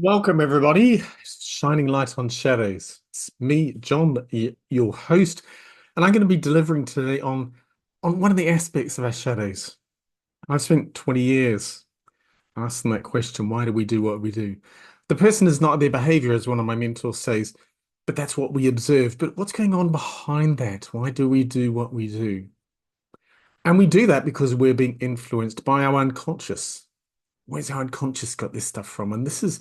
Welcome, everybody. Shining light on shadows. It's me, John, your host, and I'm going to be delivering today on one of the aspects of our shadows. I've spent 20 years asking that question, why do we do what we do? The person is not their behavior, as one of my mentors says, but that's what we observe. But what's going on behind that? Why do we do what we do? And we do that because we're being influenced by our unconscious. Where's our unconscious got this stuff from? And this is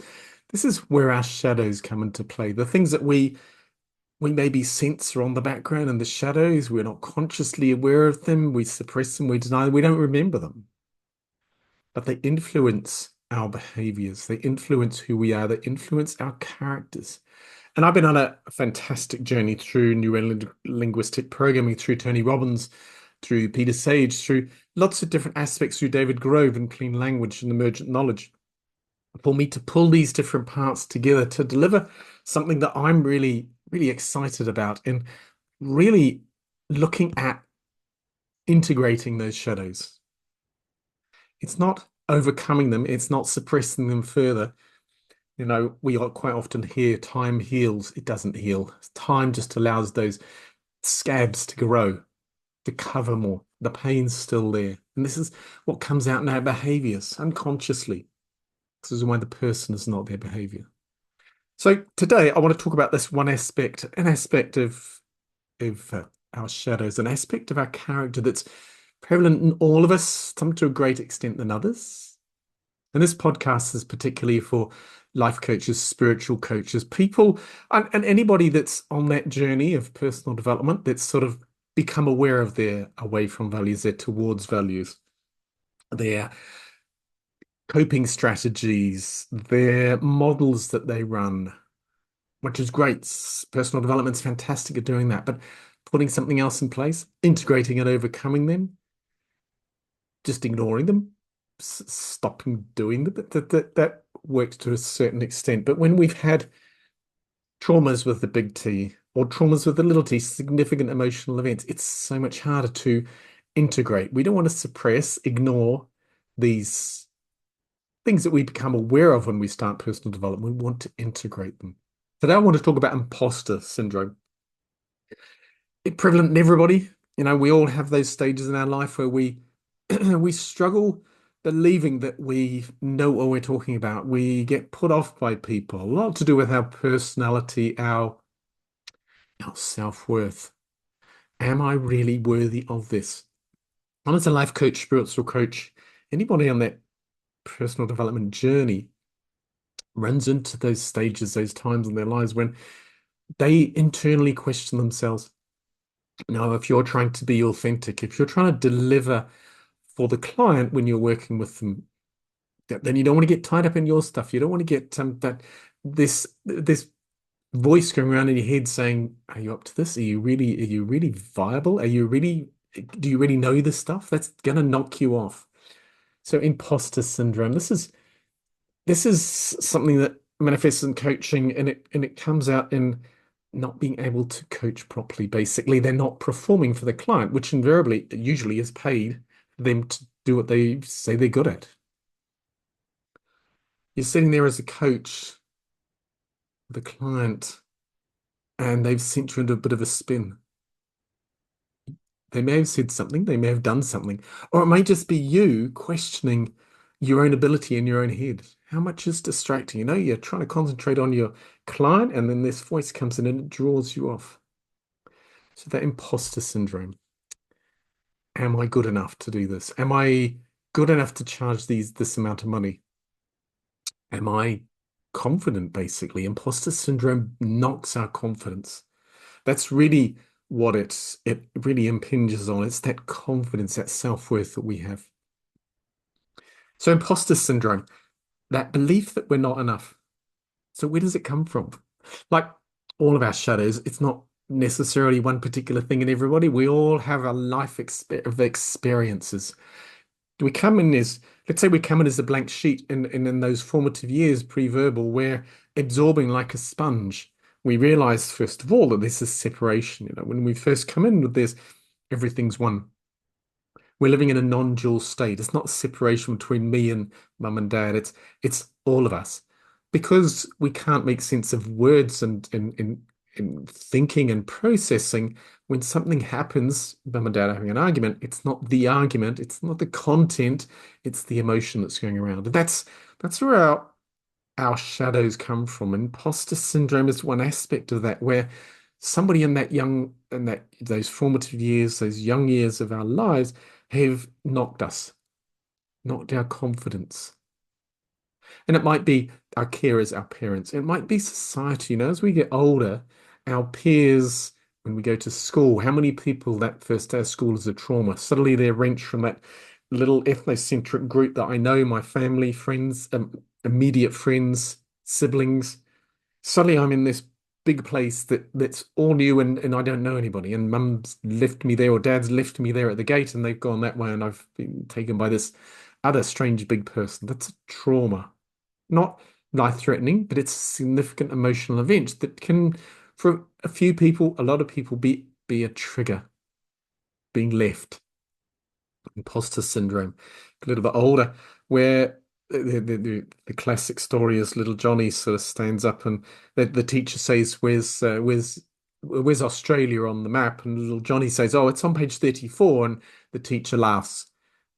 where our shadows come into play. The things that we maybe sense are on the background and the shadows, we're not consciously aware of them, we suppress them, we deny them, we don't remember them. But they influence our behaviors, they influence who we are, they influence our characters. And I've been on a fantastic journey through linguistic programming, through Tony Robbins, through Peter Sage, through lots of different aspects, through David Grove and clean language and emergent knowledge, for me to pull these different parts together to deliver something that I'm really, really excited about and really looking at integrating those shadows. It's not overcoming them, it's not suppressing them further. We quite often hear time heals. It doesn't heal. Time just allows those scabs to grow, to cover more. The pain's still there. And this is what comes out in our behaviors unconsciously. This is why the person is not their behavior. So today I want to talk about this one aspect, an aspect of our shadows, an aspect of our character that's prevalent in all of us, some to a greater extent than others. And this podcast is particularly for life coaches, spiritual coaches, people, and anybody that's on that journey of personal development that's sort of become aware of their away from values, their towards values, their coping strategies, their models that they run, which is great. Personal development's fantastic at doing that, but putting something else in place, integrating and overcoming them, just ignoring them, stopping doing them, that works to a certain extent. But when we've had traumas with the big T or traumas with the little t, significant emotional events, it's so much harder to integrate. We don't want to suppress, ignore these things that we become aware of when we start personal development. We want to integrate them. Today, I want to talk about imposter syndrome. It's prevalent in everybody. We all have those stages in our life where we we struggle believing that we know what we're talking about. We get put off by people. A lot to do with our personality, our self-worth. Am I really worthy of this? And as a life coach, spiritual coach, anybody on that personal development journey runs into those stages, those times in their lives when they internally question themselves. Now, if you're trying to be authentic, if you're trying to deliver for the client when you're working with them, then you don't want to get tied up in your stuff. You don't want to get this voice going around in your head saying, "Are you up to this? Are you really viable? Do you really know this stuff?" That's gonna knock you off. So imposter syndrome. This is something that manifests in coaching, and it comes out in not being able to coach properly. Basically, they're not performing for the client, which invariably usually is paid for them to do what they say they're good at. You're sitting there as a coach, the client, and they've sent you into a bit of a spin. They may have said something, they may have done something, or it may just be you questioning your own ability in your own head. How much is distracting? You're trying to concentrate on your client, and then this voice comes in and it draws you off. So that imposter syndrome. Am I good enough to do this? Am I good enough to charge this amount of money? Am I confident, basically? Imposter syndrome knocks our confidence. That's really what it really impinges on. It's that confidence, that self-worth that we have. So imposter syndrome, that belief that we're not enough. So where does it come from? Like all of our shadows, it's not necessarily one particular thing in everybody. We all have a life of experiences. We come in as, let's say we come in as a blank sheet in those formative years, pre-verbal, we're absorbing like a sponge. We realize, first of all, that this is separation. When we first come in with this, everything's one. We're living in a non-dual state. It's not separation between me and mum and dad. It's all of us. because we can't make sense of words and in thinking and processing, when something happens, mum and dad are having an argument, it's not the argument, it's not the content, it's the emotion that's going around. And that's where our shadows come from. Imposter syndrome is one aspect of that, where somebody in that those formative years, those young years of our lives have knocked our confidence. And it might be our carers, our parents. It might be society. As we get older, our peers, when we go to school, how many people that first day of school is a trauma? Suddenly they're wrenched from that little ethnocentric group that I know, my family, friends, immediate friends, siblings. Suddenly I'm in this big place that's all new and I don't know anybody. And mum's left me there or dad's left me there at the gate and they've gone that way and I've been taken by this other strange big person. That's a trauma. Not life-threatening, but it's a significant emotional event that can, for a few people, a lot of people, be a trigger, being left. Imposter syndrome, a little bit older, where the classic story is little Johnny sort of stands up and the teacher says, where's Australia on the map? And little Johnny says, oh, it's on page 34. And the teacher laughs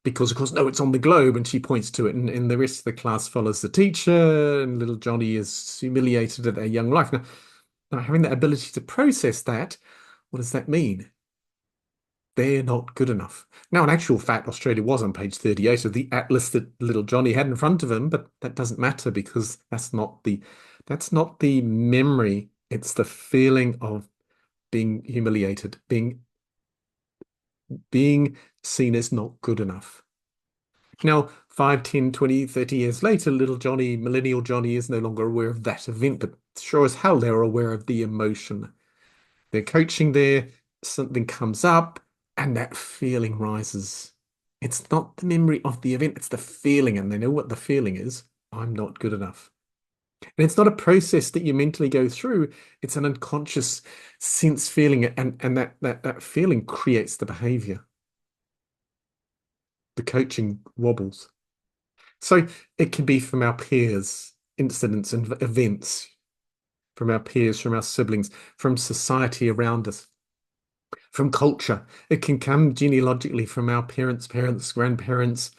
because, of course, no, it's on the globe. And she points to it. And the rest of the class follows the teacher. And little Johnny is humiliated at their young life. Now, having that ability to process that, what does that mean? They're not good enough. Now, in actual fact, Australia was on page 38 of the atlas that little Johnny had in front of him, but that doesn't matter because that's not the memory. It's the feeling of being humiliated, being seen as not good enough. Now, 5, 10, 20, 30 years later, little Johnny, millennial Johnny, is no longer aware of that event, but sure as hell they're aware of the emotion. They're coaching there, something comes up, and that feeling rises. It's not the memory of the event, it's the feeling, and they know what the feeling is. I'm not good enough. And it's not a process that you mentally go through, it's an unconscious sense feeling, and that feeling creates the behavior. The coaching wobbles. So it can be from our peers, incidents and events, from our peers, from our siblings, from society around us, from culture. It can come genealogically from our parents, grandparents,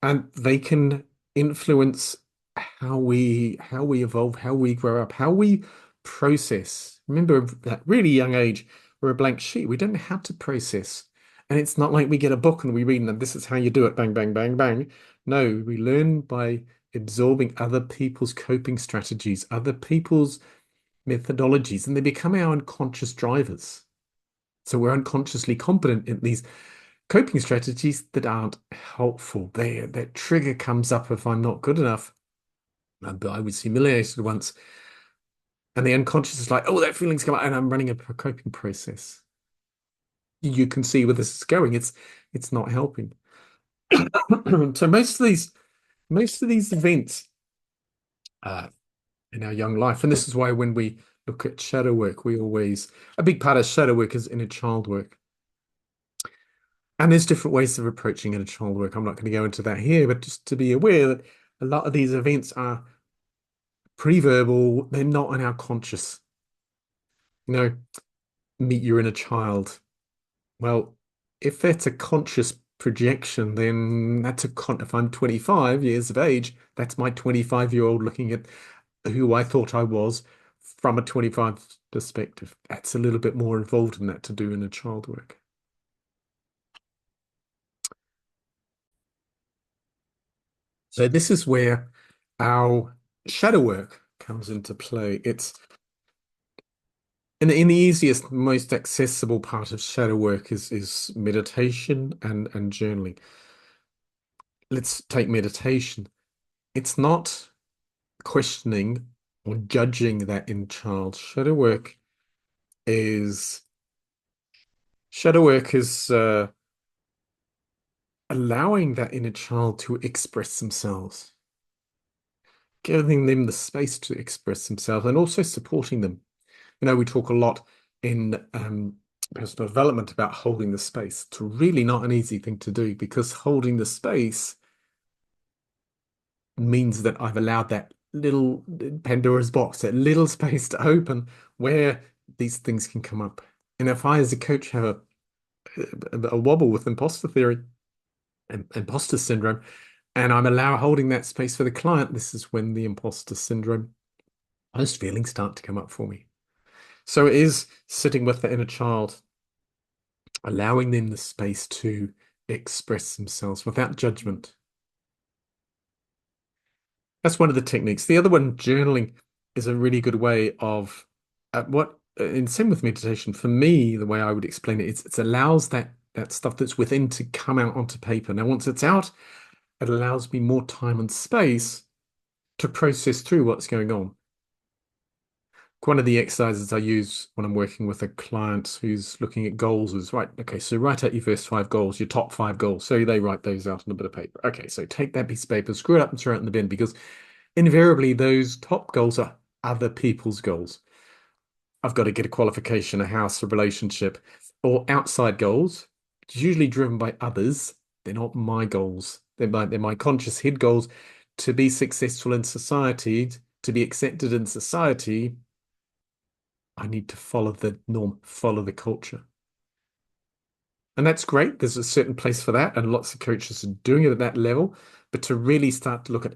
and they can influence how we evolve, how we grow up, how we process. Remember, at that really young age, we're a blank sheet. We don't know how to process. And it's not like we get a book and we read and this is how you do it, bang, bang, bang, bang. No, we learn by absorbing other people's coping strategies, other people's methodologies, and they become our unconscious drivers. So we're unconsciously competent in these coping strategies that aren't helpful. That trigger comes up if I'm not good enough. I was humiliated once, and the unconscious is like, oh, that feeling's come out, and I'm running a coping process. You can see where this is going. It's not helping. So most of these events in our young life, and this is why when we look at shadow work, a big part of shadow work is inner child work. And there's different ways of approaching inner child work. I'm not going to go into that here, but just to be aware that a lot of these events are pre-verbal, they're not in our conscious. You know, meet your inner child. Well, if that's a conscious projection, then if I'm 25 years of age, that's my 25-year-old looking at who I thought I was from a 25 perspective. That's a little bit more involved in that to do in a child work. So this is where our shadow work comes into play. It's in the easiest, most accessible part of shadow work is meditation and journaling. Let's take meditation. It's not questioning or judging that in child. Is shadow work is allowing that inner child to express themselves, giving them the space to express themselves, and also supporting them. We talk a lot in personal development about holding the space. It's really not an easy thing to do because holding the space means that I've allowed that little Pandora's box, that little space to open where these things can come up. And if I, as a coach, have a wobble with imposter theory and imposter syndrome, and I'm holding that space for the client, this is when the imposter syndrome, those feelings start to come up for me. So it is sitting with the inner child, allowing them the space to express themselves without judgment. That's one of the techniques. The other one, journaling, is a really good way of in same with meditation. For me, the way I would explain it is it allows that stuff that's within to come out onto paper. Now, once it's out, it allows me more time and space to process through what's going on. One of the exercises I use when I'm working with a client who's looking at goals is, right, okay, so write out your first 5 goals, your top 5 goals. So they write those out on a bit of paper. Okay, so take that piece of paper, screw it up and throw it in the bin, because invariably those top goals are other people's goals. I've got to get a qualification, a house, a relationship, or outside goals. It's usually driven by others. They're not my goals. They're my conscious head goals to be successful in society, to be accepted in society. I need to follow the norm, follow the culture. And that's great. There's a certain place for that, and lots of coaches are doing it at that level. But to really start to look at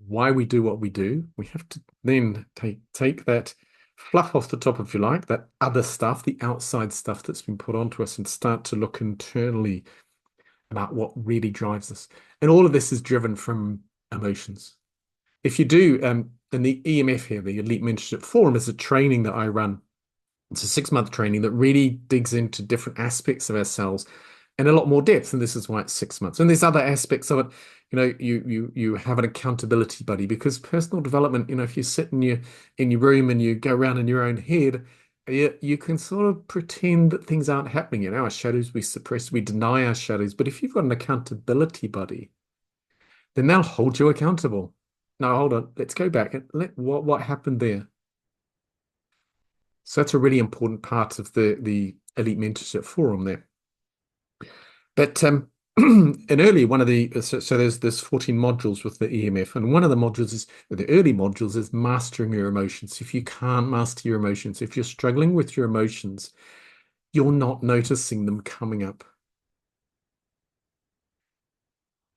why we do what we do, we have to then take that fluff off the top, if you like, that other stuff, the outside stuff that's been put onto us, and start to look internally about what really drives us. And all of this is driven from emotions. If you do, in the EMF here, the Elite Mentorship Forum, is a training that I run. It's a 6-month training that really digs into different aspects of ourselves in a lot more depth, and this is why it's 6 months. And there's other aspects of it. You have an accountability buddy, because personal development, if you sit in your room and you go around in your own head, you can sort of pretend that things aren't happening. Our shadows, we suppress, we deny our shadows. But if you've got an accountability buddy, then they'll hold you accountable. Now, hold on, let's go back and what happened there. So that's a really important part of the Elite Mentorship Forum there. But and early, one of the so there's 14 modules with the EMF, and one of the modules is, the early modules, is mastering your emotions. If you can't master your emotions, if you're struggling with your emotions, you're not noticing them coming up.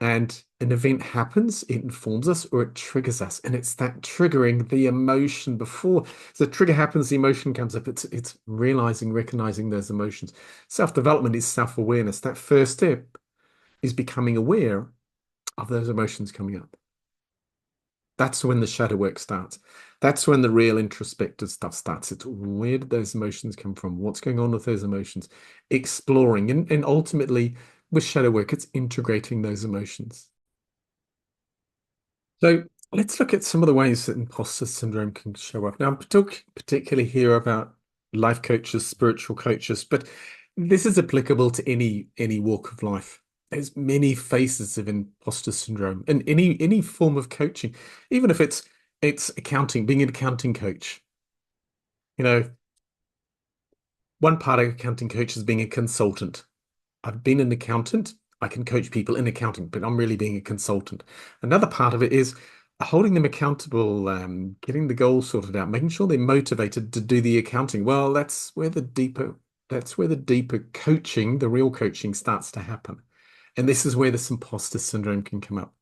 And an event happens, it informs us or it triggers us. And it's that triggering, the emotion before the trigger happens, the emotion comes up. It's realizing, recognizing those emotions. Self-development is self-awareness. That first step is becoming aware of those emotions coming up. That's when the shadow work starts. That's when the real introspective stuff starts. It's where did those emotions come from? What's going on with those emotions? Exploring. And ultimately, with shadow work, it's integrating those emotions. So let's look at some of the ways that imposter syndrome can show up. Now, I'm particularly here about life coaches, spiritual coaches, but this is applicable to any walk of life. There's many faces of imposter syndrome in any form of coaching, even if it's accounting, being an accounting coach. One part of accounting coach is being a consultant. I've been an accountant. I can coach people in accounting, but I'm really being a consultant. Another part of it is holding them accountable, getting the goals sorted out, making sure they're motivated to do the accounting. Well, that's where the deeper coaching, the real coaching, starts to happen. And this is where this imposter syndrome can come up.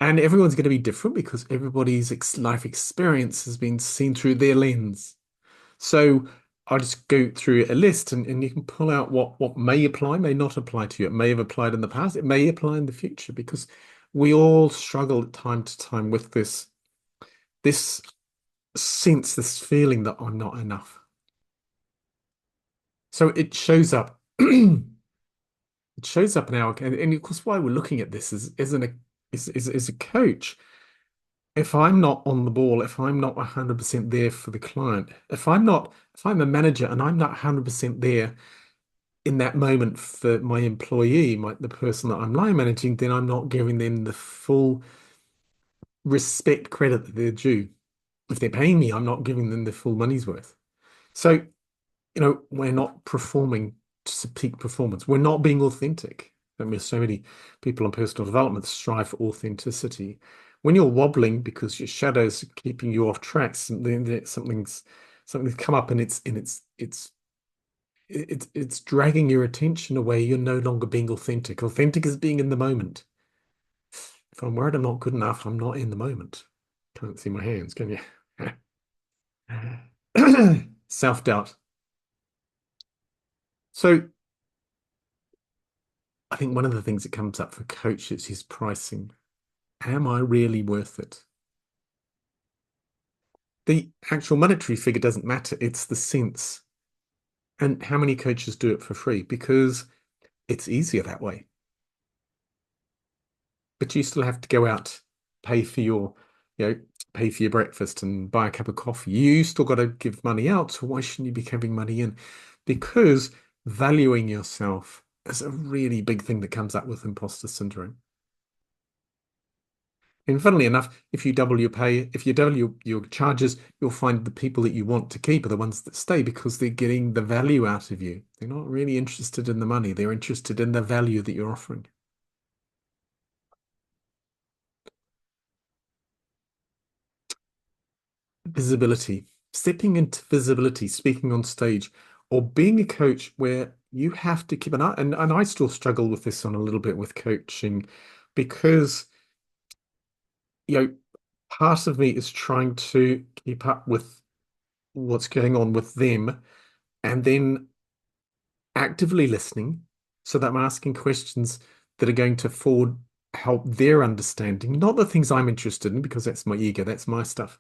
And everyone's going to be different because everybody's life experience has been seen through their lens. So I'll just go through a list, and you can pull out what may apply, may not apply to you. It may have applied in the past. It may apply in the future, because we all struggle at time to time with this sense, this feeling that I'm not enough. So it shows up. It shows up now, and of course, why we're looking at this is a coach. If I'm not on the ball, if I'm not 100% there for the client, if I'm a manager and I'm not 100% there in that moment for my employee, the person that I'm line managing, then I'm not giving them the full respect, credit that they're due. If they're paying me, I'm not giving them the full money's worth. So, we're not performing to peak performance. We're not being authentic. I mean, so many people in personal development strive for authenticity. when you're wobbling because your shadows are keeping you off track, something's come up and it's dragging your attention away. You're no longer being authentic. Authentic is being in the moment. If I'm worried I'm not good enough, I'm not in the moment. Can't see my hands, can you? Self-doubt. So I think one of the things that comes up for coaches is pricing. Am I really worth it? The actual monetary figure doesn't matter. It's the sense. And how many coaches do it for free? Because it's easier that way. But you still have to go out, pay for your, pay for your breakfast and buy a cup of coffee. You still got to give money out. So why shouldn't you be giving money in? Because valuing yourself is a really big thing that comes up with imposter syndrome. And funnily enough, if you double your pay, if you double your charges, you'll find the people that you want to keep are the ones that stay because they're getting the value out of you. They're not really interested in the money. They're interested in the value that you're offering. Visibility, stepping into visibility, speaking on stage, or being a coach where you have to keep an eye. And I still struggle with this on a little bit with coaching because, part of me is trying to keep up with what's going on with them and then actively listening so that I'm asking questions that are going to forward help their understanding, not the things I'm interested in, because that's my ego, that's my stuff.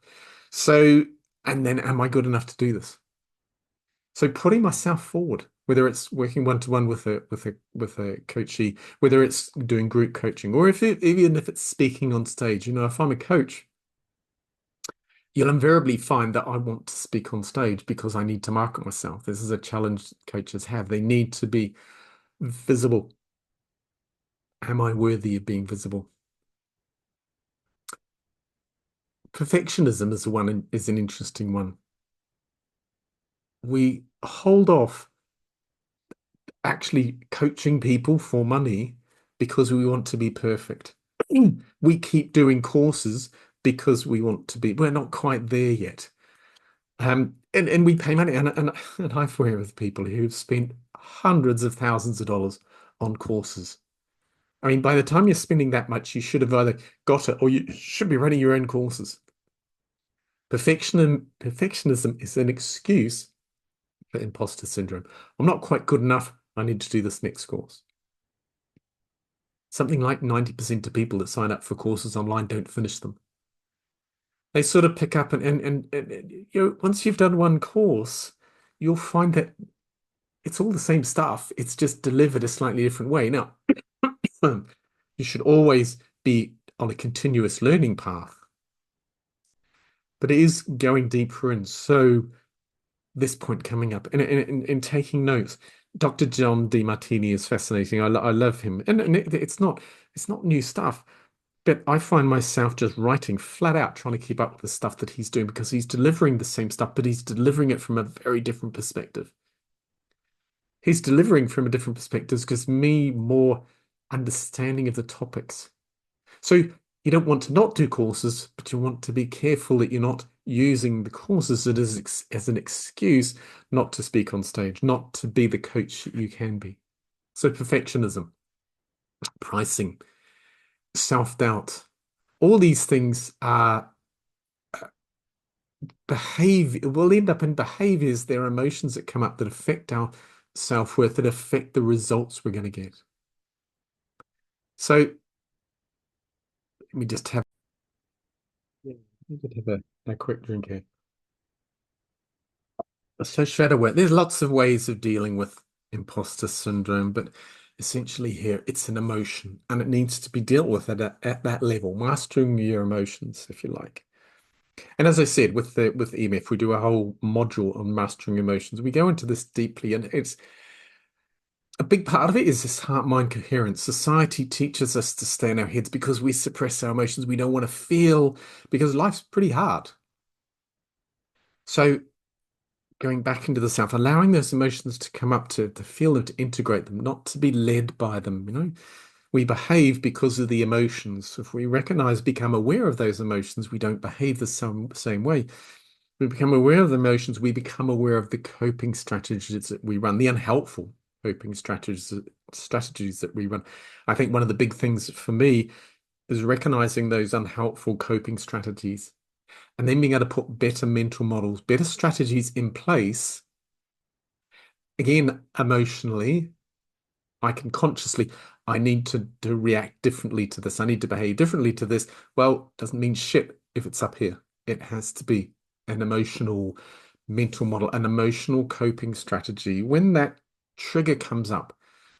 So, and then am I good enough to do this? So putting myself forward, whether it's working one-to-one with a coachee, whether it's doing group coaching, or even if it's speaking on stage, if I'm a coach, you'll invariably find that I want to speak on stage because I need to market myself. This is a challenge coaches have. They need to be visible. Am I worthy of being visible? Perfectionism is an interesting one. We hold off actually coaching people for money because we want to be perfect. We keep doing courses because we want to be, we're not quite there yet. And we pay money, and I've worked with people who've spent hundreds of thousands of dollars on courses. I mean, by the time you're spending that much, you should have either got it or you should be running your own courses. Perfectionism is an excuse for imposter syndrome. I'm not quite good enough. I need to do this next course. Something like 90% of people that sign up for courses online don't finish them. They sort of pick up and once you've done one course, you'll find that it's all the same stuff. It's just delivered a slightly different way. Now, you should always be on a continuous learning path, but it is going deeper in. So this point coming up and taking notes. Dr. John Demartini is fascinating. I love him, and it's not new stuff, but I find myself just writing flat out, trying to keep up with the stuff that he's doing because he's delivering the same stuff, but he's delivering it from a very different perspective. He's delivering from a different perspective because me more understanding of the topics. So you don't want to not do courses, but you want to be careful that you're not using the courses as an excuse not to speak on stage, not to be the coach that you can be. So perfectionism, pricing, self-doubt, all these things are behavior, will end up in behaviors. They're emotions that come up that affect our self-worth, that affect the results we're going to get. So let me just have, yeah, let me just have a quick drink here. So shadow work, there's lots of ways of dealing with imposter syndrome, but essentially here it's an emotion and it needs to be dealt with at that level, mastering your emotions, if you like. And as I said, with EMF, we do a whole module on mastering emotions. We go into this deeply, and it's a big part of it is this heart-mind coherence. Society teaches us to stay in our heads because we suppress our emotions. We don't want to feel because life's pretty hard. So going back into the self, allowing those emotions to come up, to feel them, to integrate them, not to be led by them, We behave because of the emotions. If we recognize, become aware of those emotions, we don't behave the same way. We become aware of the emotions, we become aware of the coping strategies that we run, the unhelpful coping strategies that we run. I think one of the big things for me is recognizing those unhelpful coping strategies and then being able to put better mental models, better strategies in place. Again, emotionally, I can consciously, I need to react differently to this. I need to behave differently to this. Well, doesn't mean shit if it's up here. It has to be an emotional mental model, an emotional coping strategy when that trigger comes up.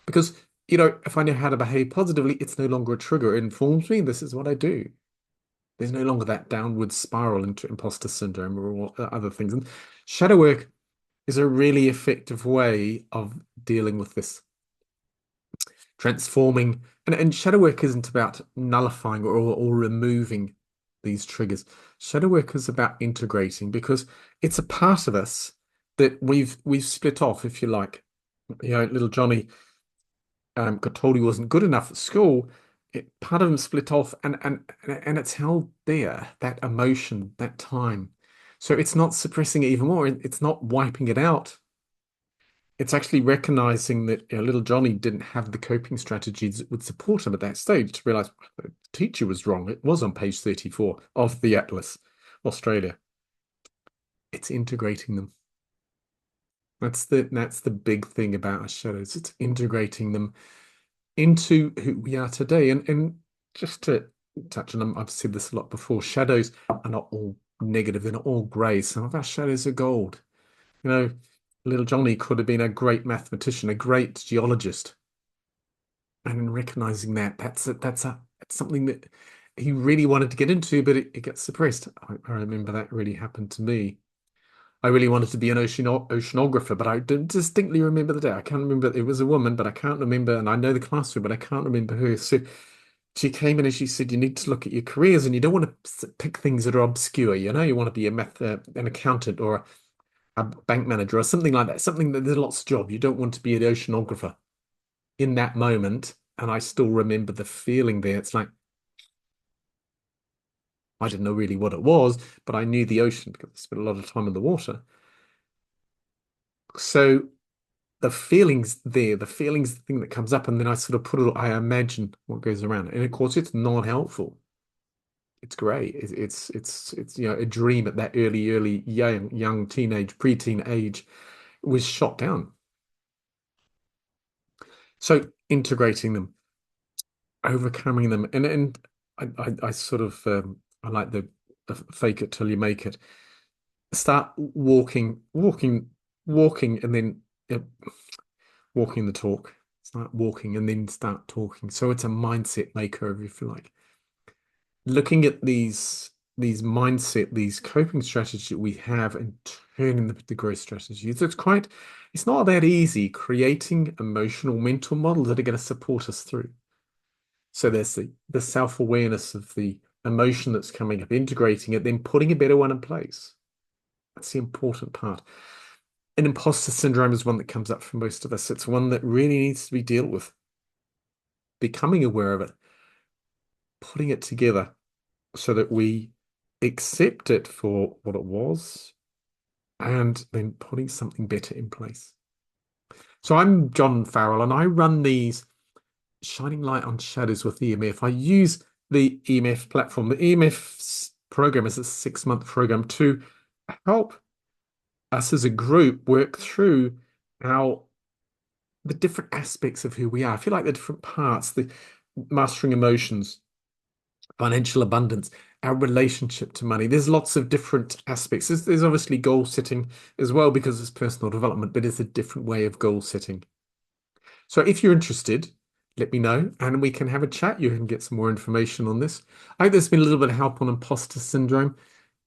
Because, if I know how to behave positively, it's no longer a trigger. It informs me this is what I do. There's no longer that downward spiral into imposter syndrome or all other things. And shadow work is a really effective way of dealing with this, transforming. And shadow work isn't about nullifying or removing these triggers. Shadow work is about integrating because it's a part of us that we've split off, if you like. Little Johnny got told he wasn't good enough at school. Part of him split off, and it's held there, that emotion, that time. So it's not suppressing it even more. It's not wiping it out. It's actually recognizing that little Johnny didn't have the coping strategies that would support him at that stage to realize the teacher was wrong. It was on page 34 of the Atlas, Australia. It's integrating them. That's the big thing about our shadows. It's integrating them into who we are today. And just to touch on them, I've said this a lot before, shadows are not all negative, they're not all grey. Some of our shadows are gold. You know, little Johnny could have been a great mathematician, a great geologist. And in recognizing that, that's something that he really wanted to get into, but it gets suppressed. I remember that really happened to me. I really wanted to be an oceanographer, but I don't distinctly remember the day. I can't remember. It was a woman, but I can't remember. And I know the classroom, but I can't remember her. So she came in and she said, "You need to look at your careers, and you don't want to pick things that are obscure. You want to be an accountant or a bank manager or something like that. Something that there's lots of job. You don't want to be an oceanographer." In that moment, and I still remember the feeling there. It's like I didn't know really what it was, but I knew the ocean because I spent a lot of time in the water. So the feelings there, the feelings the thing that comes up, and then I sort of I imagine what goes around. And of course, it's not helpful. It's great. It's a dream at that early young teenage, preteen age was shot down. So integrating them, overcoming them, and I sort of I like the fake it till you make it. Start walking, and then walking the talk. Start walking and then start talking. So it's a mindset makeover, if you like. Looking at these mindset, these coping strategies that we have and turning them into growth strategies. It's not that easy creating emotional mental models that are going to support us through. So there's the self-awareness of the emotion that's coming up, integrating it, then putting a better one in place. That's the important part. And imposter syndrome is one that comes up for most of us. It's one that really needs to be dealt with. Becoming aware of it, putting it together so that we accept it for what it was, and then putting something better in place. So I'm John Farrell, and I run these Shining Light on Shadows with EMF. I use the EMF platform. The EMF program is a 6-month program to help us as a group work through our the different aspects of who we are. I feel like the different parts, the mastering emotions, financial abundance, our relationship to money. There's lots of different aspects. There's obviously goal setting as well because it's personal development, but it's a different way of goal setting. So if you're interested, let me know and we can have a chat. You can get some more information on this. I hope there's been a little bit of help on imposter syndrome.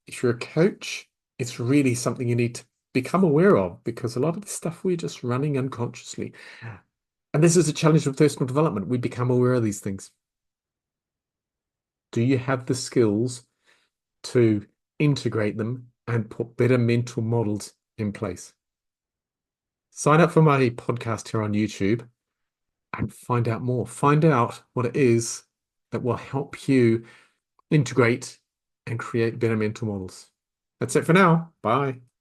If you're a coach, it's really something you need to become aware of because a lot of the stuff we're just running unconsciously. And this is a challenge of personal development. We become aware of these things. Do you have the skills to integrate them and put better mental models in place? Sign up for my podcast here on YouTube. and find out more. Find out what it is that will help you integrate and create better mental models. That's it for now. Bye.